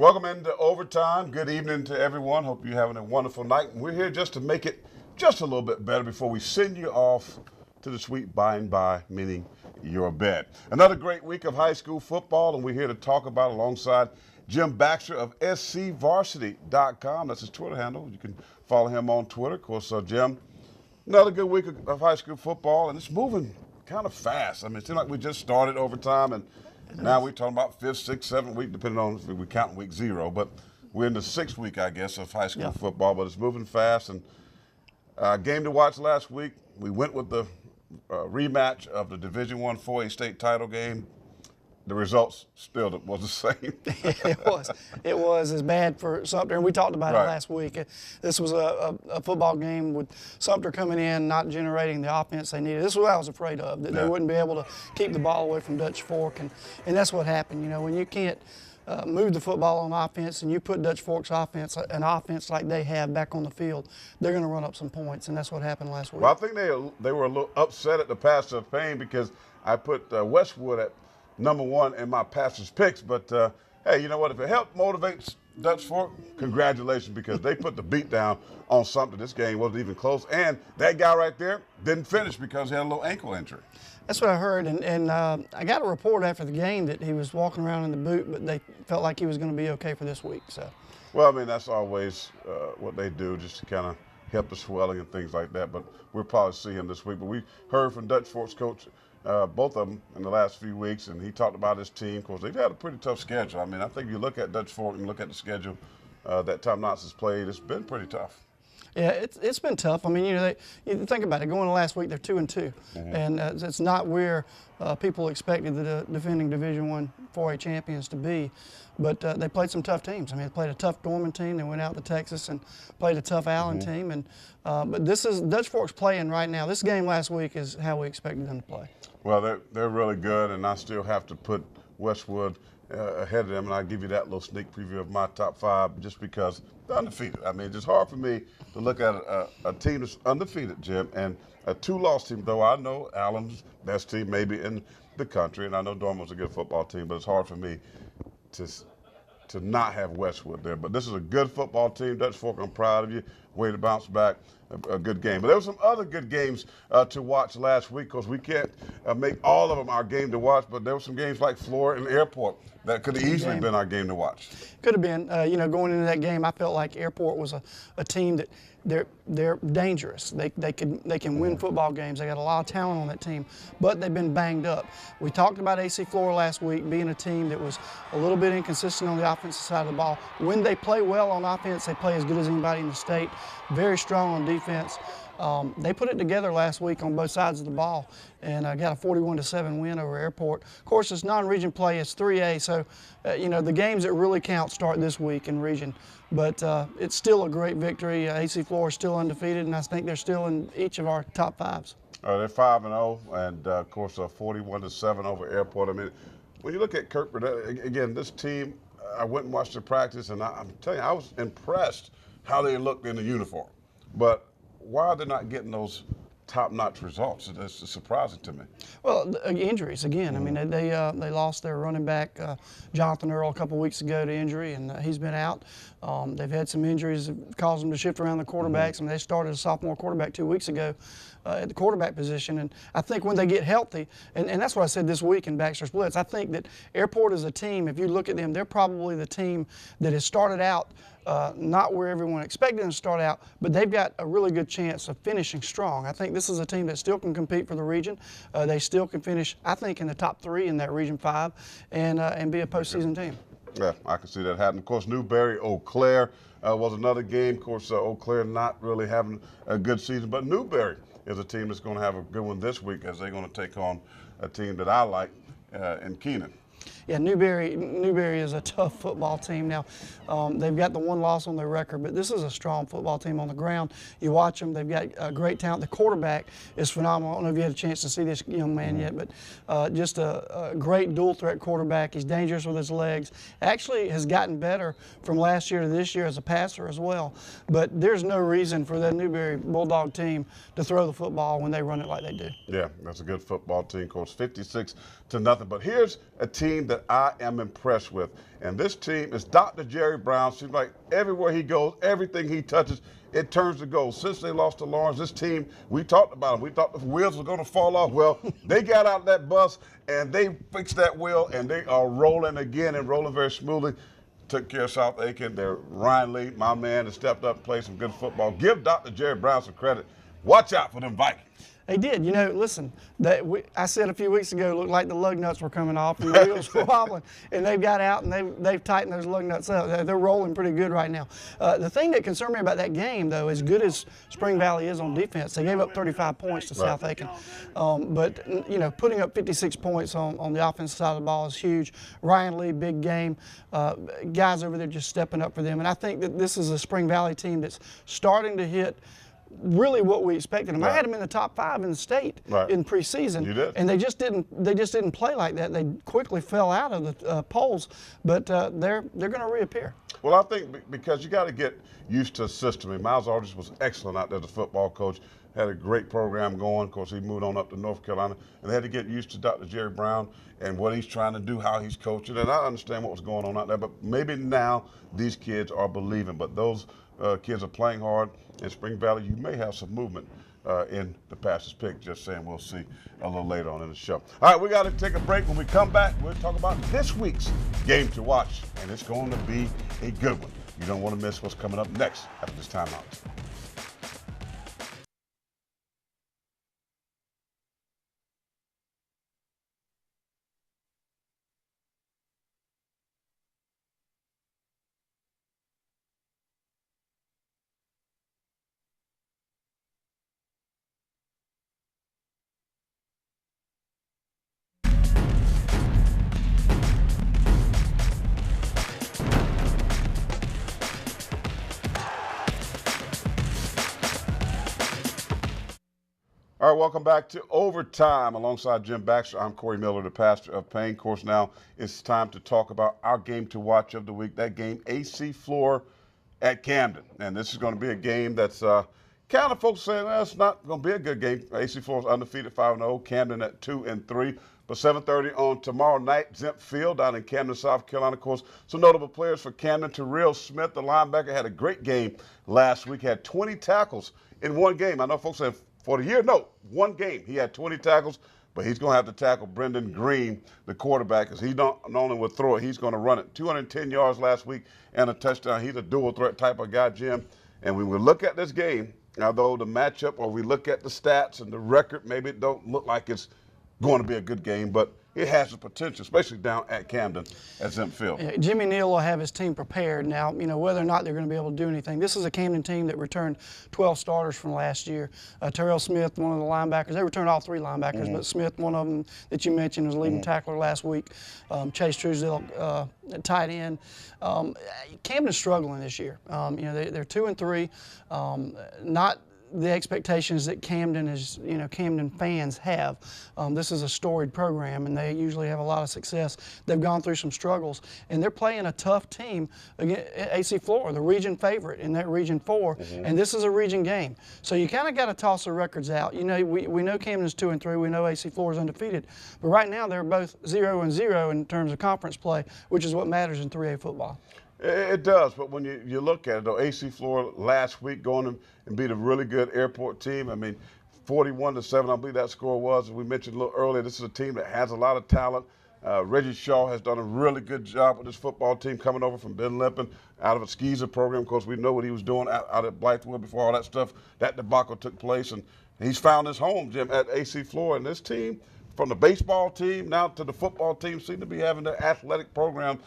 Welcome into overtime. Good evening to everyone. Hope you're having a wonderful night. And we're here just to make it just a little bit better before we send you off to the sweet by and by, meaning your bed. Another great week of high school football, and we're here to talk about it alongside Jim Baxter of scvarsity.com. That's his Twitter handle. You can follow him on Twitter. Of course, Jim, another good week of high school football, and it's moving kind of fast. I mean, it seems like we just started overtime, and now we're talking about 5th, 6th, 7th week, depending on if we count week 0. But we're in the 6th week, I guess, of high school football, but it's moving fast. And game to watch last week, we went with the rematch of the Division I 4A state title game. The results still was the same. It was as bad for Sumter, and we talked about it last week. This was a football game with Sumter coming in, not generating the offense they needed. This is what I was afraid of, that they wouldn't be able to keep the ball away from Dutch Fork, and that's what happened. You know, when you can't move the football on offense and you put Dutch Fork's offense, an offense like they have back on the field, they're going to run up some points, and that's what happened last week. Well, I think they were a little upset at the Pastor of Pain because I put Westwood at #1 in my pastor's picks, but hey, you know what? If it helped motivates Dutch Fork, congratulations, because they put the beat down on something. This game wasn't even close, and that guy right there didn't finish because he had a little ankle injury. That's what I heard, and I got a report after the game that he was walking around in the boot, but they felt like he was going to be okay for this week. So, well, I mean, that's always what they do, just to kind of help the swelling and things like that. But we'll probably see him this week. But we heard from Dutch Fork's coach, both of them, in the last few weeks, and he talked about his team. Of course, they've had a pretty tough schedule. I mean, I think if you look at Dutch Fork and look at the schedule that Tom Knotts has played, it's been pretty tough. Yeah, it's been tough. I mean, you know, you think about it. Going to last week, they're 2-2, and it's not where people expected the defending Division I 4A champions to be. But they played some tough teams. I mean, they played a tough Dorman team. They went out to Texas and played a tough Allen team. And but this is Dutch Fork's playing right now. This game last week is how we expected them to play. Well, they're really good, and I still have to put Westwood ahead of them, and I'll give you that little sneak preview of my top 5 just because they're undefeated. I mean, it's just hard for me to look at a team that's undefeated, Jim, and a 2-loss team, though I know Allen's best team maybe in the country, and I know Dorman's a good football team, but it's hard for me to not have Westwood there. But this is a good football team. Dutch Fork, I'm proud of you. Way to bounce back. A good game. But there were some other good games to watch last week because we can't make all of them our game to watch, but there were some games like FLORA and Airport that could have easily been our game to watch. Could have been. You know, going into that game, I felt like Airport was a team that they're dangerous. They can win football games. They got a lot of talent on that team, but they've been banged up. We talked about AC FLORA last week being a team that was a little bit inconsistent on the offensive side of the ball. When they play well on offense, they play as good as anybody in the state. Very strong on defense. They put it together last week on both sides of the ball and got a 41-7 win over Airport. Of course, it's non-region play. It's 3A, so you know the games that really count start this week in region. But it's still a great victory. AC FLORA is still undefeated, and I think they're still in each of our top 5s. They're 5-0, and of course, 41-7 over Airport. I mean, when you look at Kirkwood, again, this team, I went and watched the practice, and I'm telling you, I was impressed how they looked in the uniform. But why are they not getting those top-notch results? It's surprising to me. Well, injuries again. I mean, they lost their running back Jonathan Earl a couple weeks ago to injury, and he's been out. They've had some injuries that caused them to shift around the quarterbacks. I mean, they started a sophomore quarterback 2 weeks ago at the quarterback position, and I think when they get healthy, and that's what I said this week in Baxter's Blitz, I think that Airport is a team, if you look at them, they're probably the team that has started out not where everyone expected them to start out, but they've got a really good chance of finishing strong. I think this is a team that still can compete for the region. They still can finish, I think, in the top 3 in that Region 5 and be a postseason team. Yeah, I can see that happening. Of course, Newberry, Eau Claire was another game. Of course, Eau Claire not really having a good season, but Newberry is a team that's going to have a good one this week as they're going to take on a team that I like in Keenan. Yeah, Newberry is a tough football team. Now, they've got the 1 loss on their record, but this is a strong football team on the ground. You watch them, they've got great talent. The quarterback is phenomenal. I don't know if you had a chance to see this young man yet, but just a great dual threat quarterback. He's dangerous with his legs. Actually has gotten better from last year to this year as a passer as well. But there's no reason for that Newberry Bulldog team to throw the football when they run it like they do. Yeah, that's a good football team, of course, 56-0. But here's a team that I am impressed with. And this team is Dr. Jerry Brown. Seems like everywhere he goes, everything he touches, it turns to gold. Since they lost to Lawrence, this team, we talked about them. We thought the wheels were going to fall off. Well, they got out of that bus, and they fixed that wheel, and they are rolling again and rolling very smoothly. Took care of South Aiken. Their Ryan Lee, my man, has stepped up and played some good football. Give Dr. Jerry Brown some credit. Watch out for them Vikings. They did. You know, listen, I said a few weeks ago it looked like the lug nuts were coming off and the wheels were wobbling. And they've got out and they've tightened those lug nuts up. They're rolling pretty good right now. The thing that concerned me about that game, though, as good as Spring Valley is on defense, they gave up 35 points to South Aiken. But, you know, putting up 56 points on the offensive side of the ball is huge. Ryan Lee, big game. Guys over there just stepping up for them. And I think that this is a Spring Valley team that's starting to hit really what we expected them. I had them in the top 5 in the state in preseason, and they just didn't play like that. They quickly fell out of the polls, but they're going to reappear. Well, I think because you got to get used to a system. I mean, Miles Aldridge was excellent out there as a football coach. Had a great program going. Of course, he moved on up to North Carolina, and they had to get used to Dr. Jerry Brown and what he's trying to do, how he's coaching. And I understand what was going on out there, but maybe now these kids are believing. But those kids are playing hard. In Spring Valley, you may have some movement in the pastor's pick. Just saying, we'll see a little later on in the show. All right, we got to take a break. When we come back, we'll talk about this week's game to watch, and it's going to be a good one. You don't want to miss what's coming up next after this timeout. All right, welcome back to Overtime. Alongside Jim Baxter, I'm Corey Miller, the pastor of Payne. Of course, now it's time to talk about our game to watch of the week. That game, AC FLORA at Camden. And this is going to be a game that's kind of folks saying it's not going to be a good game. AC FLORA is undefeated 5-0, Camden at 2-3. But 7:30 on tomorrow night, Zemp Field down in Camden, South Carolina. Of course, some notable players for Camden. Terrell Smith, the linebacker, had a great game last week. Had 20 tackles in one game. I know folks say for the year, no, one game. He had 20 tackles, but he's going to have to tackle Brendan Green, the quarterback, because he not only will throw it, he's going to run it. 210 yards last week and a touchdown. He's a dual threat type of guy, Jim. And when we look at this game, although the matchup or we look at the stats and the record, maybe it don't look like it's going to be a good game, but it has the potential, especially down at Camden at Zemp Field. Yeah, Jimmy Neal will have his team prepared. Now, you know, whether or not they're going to be able to do anything. This is a Camden team that returned 12 starters from last year. Terrell Smith, one of the linebackers. They returned all 3 linebackers, but Smith, one of them that you mentioned, was leading tackler last week. Chase Truesdale, tight end. Camden's struggling this year. You know, they're 2-3. Not the expectations that Camden is, you know, Camden fans have. This is a storied program, and they usually have a lot of success. They've gone through some struggles, and they're playing a tough team against AC FLORA, the region favorite in that Region 4, and this is a region game. So you kind of got to toss the records out. You know, we know Camden's 2-3. We know AC FLORA is undefeated, but right now they're both 0-0 in terms of conference play, which is what matters in 3A football. It does, but when you look at it, though, AC FLORA last week going and beat a really good Airport team. I mean, 41-7, I believe that score was. As we mentioned a little earlier, this is a team that has a lot of talent. Reggie Shaw has done a really good job with this football team coming over from Ben Lippin out of a Skeezer program. Of course, we know what he was doing out at Blythewood before all that stuff, that debacle took place. And he's found his home, Jim, at AC FLORA. And this team, from the baseball team now to the football team, seem to be having their athletic program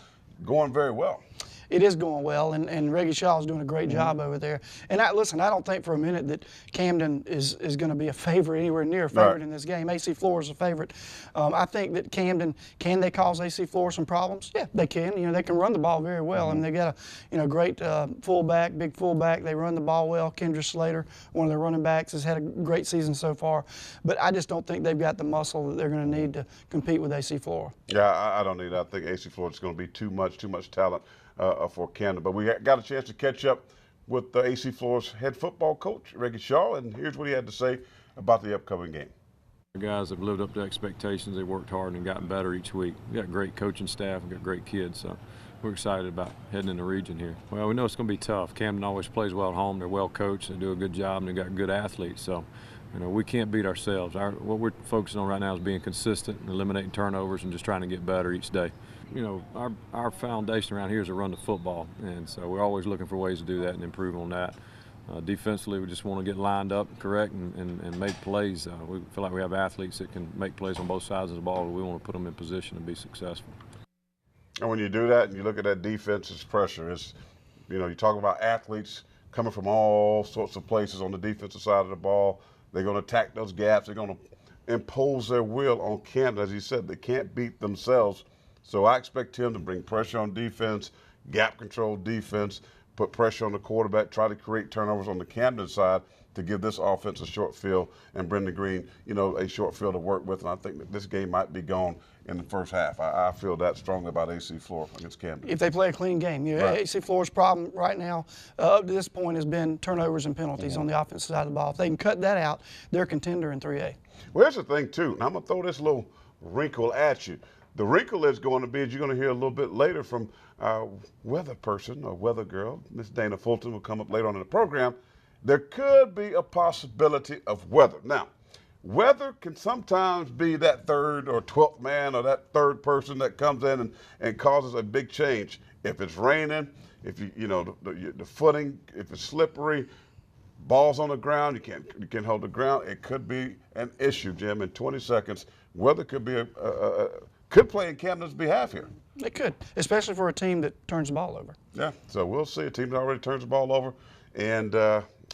going very well. It is going well, and Reggie Shaw is doing a great job over there. And listen, I don't think for a minute that Camden is going to be a favorite, anywhere near a favorite in this game. AC FLORA is a favorite. I think that Camden, can they cause AC FLORA some problems? Yeah, they can. You know, they can run the ball very well. I mean, they got a great fullback, big fullback. They run the ball well. Kendra Slater, one of their running backs, has had a great season so far. But I just don't think they've got the muscle that they're going to need to compete with AC FLORA. Yeah, I don't need that. I think AC FLORA is going to be too much talent for Camden. But we got a chance to catch up with the AC FLORA's head football coach, Reggie Shaw, and here's what he had to say about the upcoming game. The guys have lived up to expectations. They worked hard and gotten better each week. We got great coaching staff. We got great kids. So we're excited about heading in the region here. Well, we know it's going to be tough. Camden always plays well at home. They're well coached. They do a good job, and they got good athletes. So, you know, we can't beat ourselves. What we're focusing on right now is being consistent and eliminating turnovers and just trying to get better each day. You know, our foundation around here is to run the football, and so we're always looking for ways to do that and improve on that. Defensively, we just want to get lined up correct and make plays. We feel like we have athletes that can make plays on both sides of the ball, but we want to put them in position to be successful. And when you do that and you look at that defense's pressure, it's, you know, you talk about athletes coming from all sorts of places on the defensive side of the ball. They're going to attack those gaps. They're going to impose their will on Camden. As he said, they can't beat themselves. So I expect him to bring pressure on defense, gap control defense, put pressure on the quarterback, try to create turnovers on the Camden side to give this offense a short field and Brendan Green, you know, a short field to work with. And I think that this game might be gone in the first half. I feel that strongly about AC FLORA against Camden. If they play a clean game. You know, Right. AC FLORA's problem right now up to this point has been turnovers and penalties on the offensive side of the ball. If they can cut that out, they're a contender in 3A. Well, here's the thing, too, and I'm going to throw this little wrinkle at you. The wrinkle is going to be, as you're going to hear a little bit later from our weather person or weather girl, Miss Dana Fulton will come up later on in the program, there could be a possibility of weather. Now, weather can sometimes be that third or 12th man or that third person that comes in and causes a big change. If it's raining, if you know, the footing, if it's slippery, balls on the ground, you can't hold the ground, it could be an issue, Jim. In 20 seconds, weather could be could play in Camden's behalf here. It could, especially for a team that turns the ball over. Yeah, so we'll see. A team that already turns the ball over, and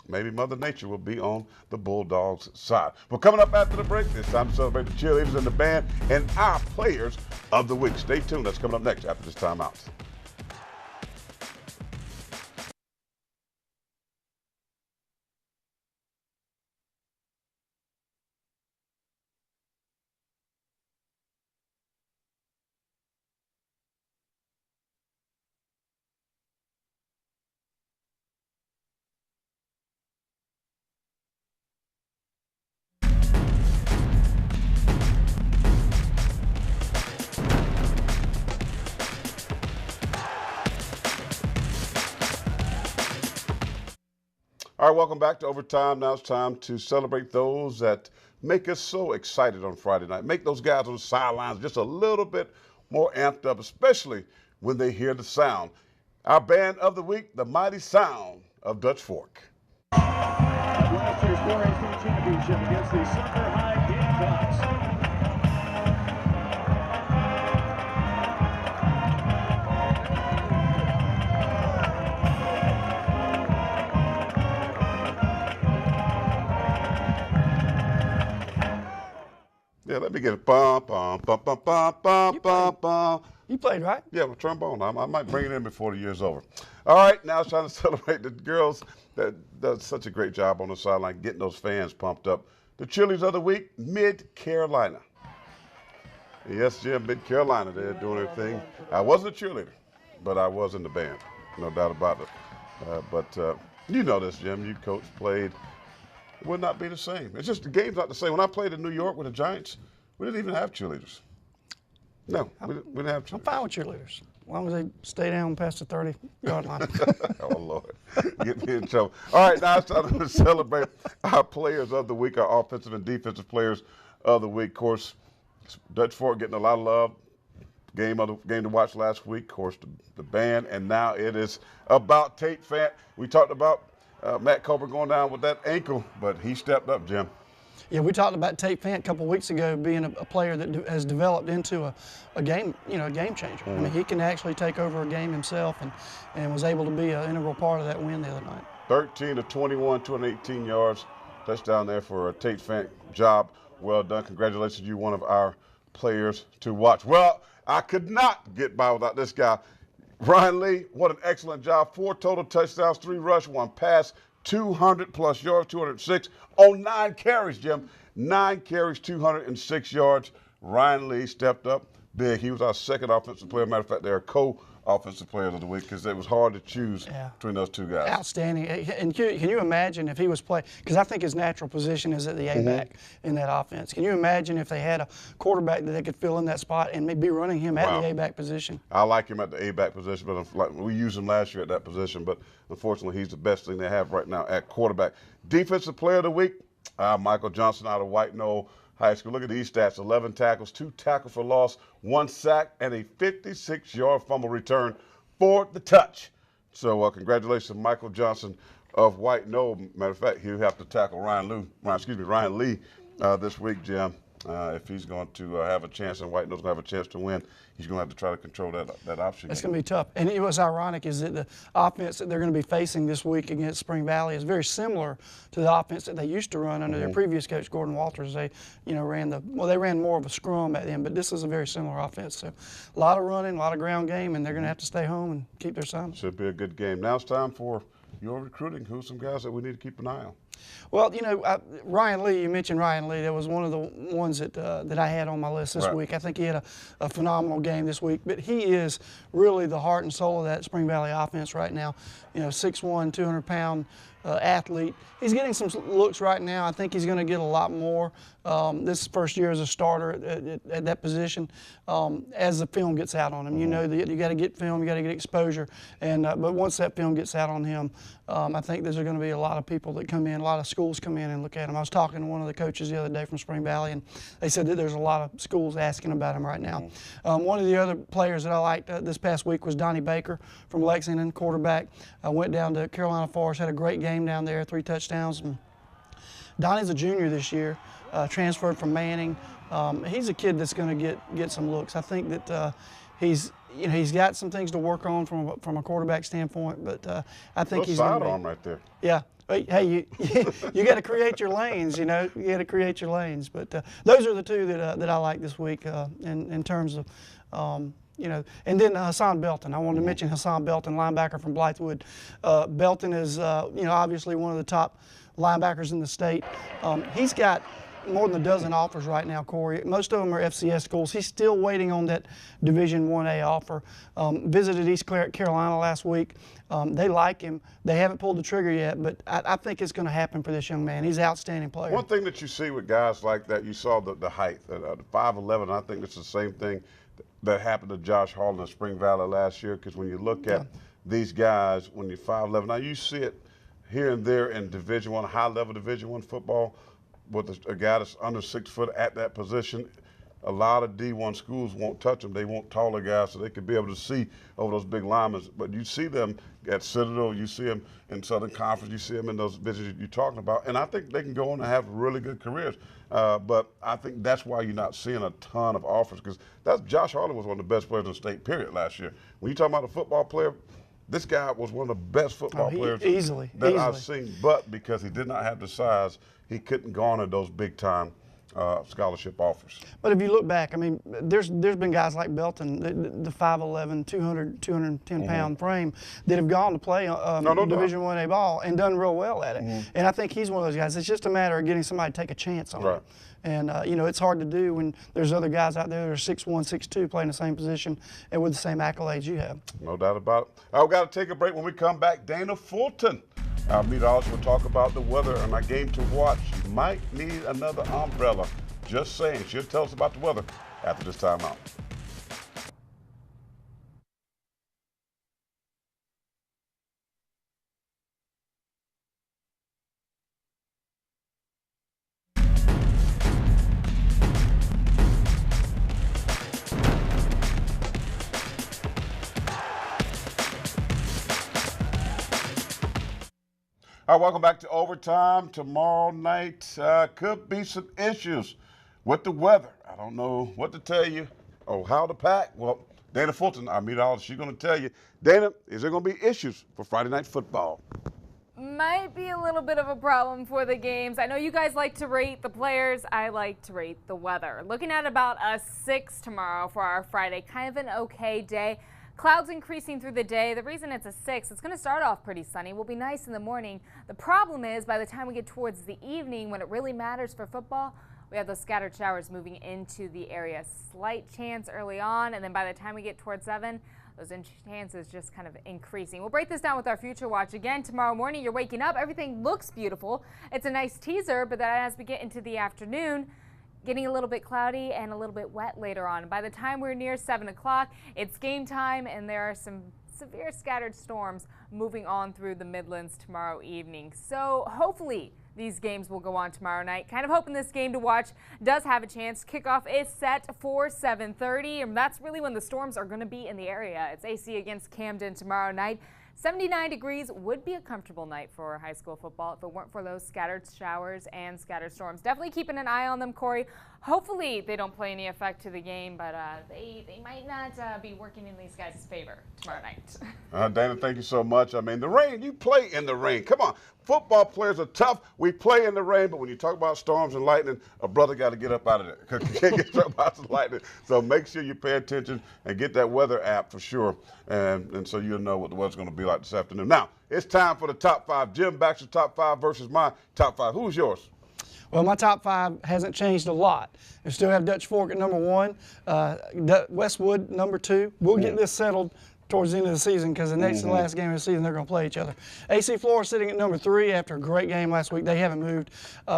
maybe Mother Nature will be on the Bulldogs' side. Well, coming up after the break, it's time to celebrate the cheerleaders and the band and our players of the week. Stay tuned. That's coming up next after this timeout. All right, welcome back to Overtime. Now it's time to celebrate those that make us so excited on Friday night. Make those guys on the sidelines just a little bit more amped up, especially when they hear the sound. Our band of the week, the mighty sound of Dutch Fork. Last year's 4A state championship against the SUMTER High Gamecocks. Yeah, let me get it. Bum, bum, bum, bum, bum, bum, bum, bum. You played, right? Yeah, with trombone. I might bring it in before the year's over. All right, now it's time to celebrate the girls that does such a great job on the sideline, getting those fans pumped up. The cheerleaders of the week, Mid-Carolina. Yes, Jim, Mid-Carolina, they're doing their thing. I wasn't a cheerleader, but I was in the band, no doubt about it. But you know this, Jim, you coached, played. It would not be the same. It's just the game's not the same. When I played in New York with the Giants, we didn't even have cheerleaders. No, we didn't have cheerleaders. I'm fine with cheerleaders, as long as they stay down past the 30-yard line. Oh, Lord. Get me in trouble. All right, now it's time to celebrate our players of the week, our offensive and defensive players of the week. Of course, Dutch Fork getting a lot of love. Game to watch last week, of course, the band, and now it is about Tate Fant. We talked about Matt Culver going down with that ankle, but he stepped up, Jim. Yeah, we talked about Tate Fant a couple of weeks ago being a player that has developed into a game, a game changer. I mean, he can actually take over a game himself and was able to be an integral part of that win the other night. 13 to 21, 218 yards. Touchdown there for Tate Fant. Job well done. Congratulations, you one of our players to watch. Well, I could not get by without this guy. Ryan Lee, what an excellent job. 4 total touchdowns, 3 rush, 1 pass, 200+ yards, 206 on 9 carries, Jim. 9 carries, 206 yards. Ryan Lee stepped up big. He was our second offensive player. Matter of fact, they're Offensive Players of the Week because it was hard to choose between those two guys. Outstanding. And can you imagine if he was playing, because I think his natural position is at the A-back in that offense. Can you imagine if they had a quarterback that they could fill in that spot and maybe running him at the A-back position? I like him at the A-back position, but like we used him last year at that position, but unfortunately he's the best thing they have right now at quarterback. Defensive Player of the Week, Michael Johnson out of White Knoll High School. Look at these stats: 11 tackles, 2 tackles for loss, 1 sack, and a 56-yard fumble return for the touch. So congratulations to Michael Johnson of White Knoll. Matter of fact, he'll have to tackle Ryan Lee this week, Jim. If he's going to have a chance and White Knoll's going to have a chance to win, he's going to have to try to control that option. It's going to be tough. And what's ironic is that the offense that they're going to be facing this week against Spring Valley is very similar to the offense that they used to run under their previous coach, Gordon Walters. They, they ran more of a scrum back then, but this is a very similar offense. So a lot of running, a lot of ground game, and they're going to have to stay home and keep their assignment. Should be a good game. Now it's time for your recruiting. Who's some guys that we need to keep an eye on? Well, Ryan Lee, you mentioned Ryan Lee. That was one of the ones that I had on my list this week. I think he had a phenomenal game this week, but he is really the heart and soul of that Spring Valley offense right now. 6'1", 200-pound athlete. He's getting some looks right now. I think he's going to get a lot more. This first year as a starter at that position. As the film gets out on him, you got to get film, you got to get exposure, and but once that film gets out on him, I think there's going to be a lot of people that come in, a lot of schools come in and look at him. I was talking to one of the coaches the other day from Spring Valley, and they said that there's a lot of schools asking about him right now. One of the other players that I liked this past week was Donnie Baker from Lexington, quarterback. Went down to Carolina Forest, had a great game down there, 3 touchdowns. And Donnie's a junior this year, transferred from Manning. He's a kid that's going to get some looks. I think that he's got some things to work on from a quarterback standpoint, but I think he's going to be. Sidearm right there. Yeah. Hey, you got to create your lanes. You got to create your lanes. But those are the two that I like this week in terms of. And then Hassan Belton. I wanted to mention Hassan Belton, linebacker from Blythewood. Belton is, obviously one of the top linebackers in the state. He's got more than a dozen offers right now, Corey. Most of them are FCS schools. He's still waiting on that Division 1A offer. Visited East Carolina last week. They like him. They haven't pulled the trigger yet, but I think it's going to happen for this young man. He's an outstanding player. One thing that you see with guys like that, you saw the height, the 5'11", I think it's the same thing that happened to Josh Hall in Spring Valley last year, because when you look at these guys, when you're 5'11", now you see it here and there in Division I, high-level Division I football, with a guy that's under 6 foot at that position. A lot of D1 schools won't touch them. They want taller guys so they can be able to see over those big linemen. But you see them at Citadel, you see them in Southern Conference, you see them in those businesses you're talking about. And I think they can go on and have really good careers. But I think that's why you're not seeing a ton of offers, because Josh Harlan was one of the best players in the state, period, last year. When you talk about a football player, this guy was one of the best football players that I've seen. But because he did not have the size, he couldn't garner those big-time scholarship offers. But if you look back, I mean, there's been guys like Belton, the 5'11", 210-pound frame, that have gone to play Division 1A ball and done real well at it. And I think he's one of those guys. It's just a matter of getting somebody to take a chance on it. And, it's hard to do when there's other guys out there that are 6'1", 6'2", playing the same position and with the same accolades you have. No doubt about it. We've got to take a break. When we come back, Dana Fulton, our meteorologist, will talk about the weather and our game to watch. You might need another umbrella. Just saying. She'll tell us about the weather after this time out. All right, welcome back to Overtime. Tomorrow night could be some issues with the weather. I don't know what to tell you or how to pack. Well, Dana Fulton, our meteorologist, she's going to tell you. Dana, is there going to be issues for Friday night football? Might be a little bit of a problem for the games. I know you guys like to rate the players. I like to rate the weather. Looking at about a 6 tomorrow for our Friday. Kind of an okay day. Clouds increasing through the day. The reason it's a 6, it's going to start off pretty sunny. Will be nice in the morning. The problem is by the time we get towards the evening, when it really matters for football, we have those scattered showers moving into the area. Slight chance early on, and then by the time we get towards 7, those chances just kind of increasing. We'll break this down with our Future Watch again tomorrow morning. You're waking up, everything looks beautiful. It's a nice teaser, but then as we get into the afternoon, getting a little bit cloudy and a little bit wet later on. By the time we're near 7 o'clock, it's game time, and there are some severe scattered storms moving on through the Midlands tomorrow evening. So hopefully these games will go on tomorrow night. Kind of hoping this game to watch does have a chance. Kickoff is set for 7:30, and that's really when the storms are going to be in the area. It's AC against Camden tomorrow night. 79 degrees would be a comfortable night for high school football if it weren't for those scattered showers and scattered storms. Definitely keeping an eye on them, Corey. Hopefully they don't play any effect to the game, but they might not be working in these guys' favor tomorrow night. Dana, thank you so much. I mean, the rain, you play in the rain. Come on. Football players are tough. We play in the rain, but when you talk about storms and lightning, a brother got to get up out of there because you can't get struck by some lightning. So make sure you pay attention and get that weather app for sure, and so you'll know what the weather's going to be like this afternoon. Now, it's time for the top 5. Jim Baxter's top 5 versus my top 5. Who's yours? Well, my top 5 hasn't changed a lot. We still have Dutch Fork at number 1, Westwood number 2. We'll get this settled towards the end of the season because the next to the last game of the season they're going to play each other. AC FLORA sitting at number 3 after a great game last week. They haven't moved.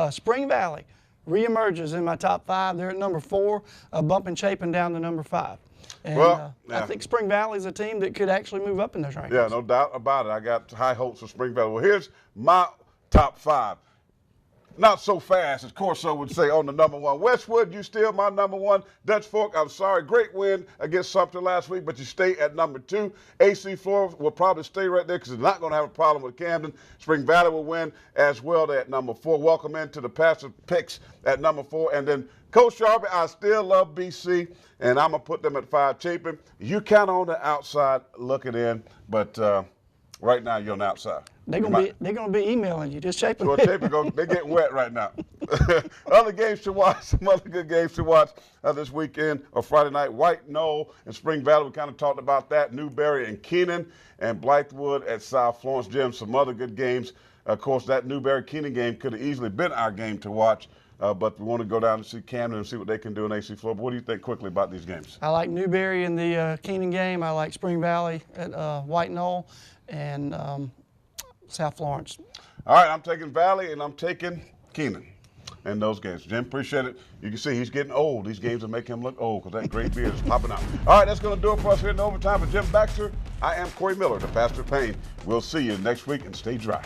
Spring Valley reemerges in my top 5. They're at number 4, bumping Chapin down to number 5. And I think Spring Valley is a team that could actually move up in those rankings. Yeah, no doubt about it. I got high hopes for Spring Valley. Well, here's my top 5. Not so fast, as Corso would say, on the number 1. Westwood, you still my number 1. Dutch Fork, I'm sorry, great win against SUMTER last week, but you stay at number 2. AC FLORA will probably stay right there because they're not going to have a problem with Camden. Spring Valley will win as well at number 4. Welcome into the Pastor Picks at number 4. And then Coach Sharpie, I still love BC, and I'm going to put them at 5. Chapin, you kind of on the outside looking in, but right now you're on the outside. They're gonna be emailing you. Just Chapin. Well, Chapin, they're getting wet right now. Other games to watch, some other good games to watch this weekend or Friday night. White Knoll and Spring Valley, we kind of talked about that. Newberry and Keenan, and Blythewood at South Florence. Jim, some other good games. Of course, that Newberry-Keenan game could have easily been our game to watch, but we want to go down and see Camden and see what they can do in AC FLORA. But what do you think quickly about these games? I like Newberry in the Keenan game. I like Spring Valley at White Knoll and South Florence. All right, I'm taking Valley and I'm taking Keenan in those games. Jim, appreciate it. You can see he's getting old. These games will make him look old because that gray beard is popping out. All right, that's going to do it for us here in overtime. For Jim Baxter, I am Corey Miller, the Pastor Payne. We'll see you next week, and stay dry.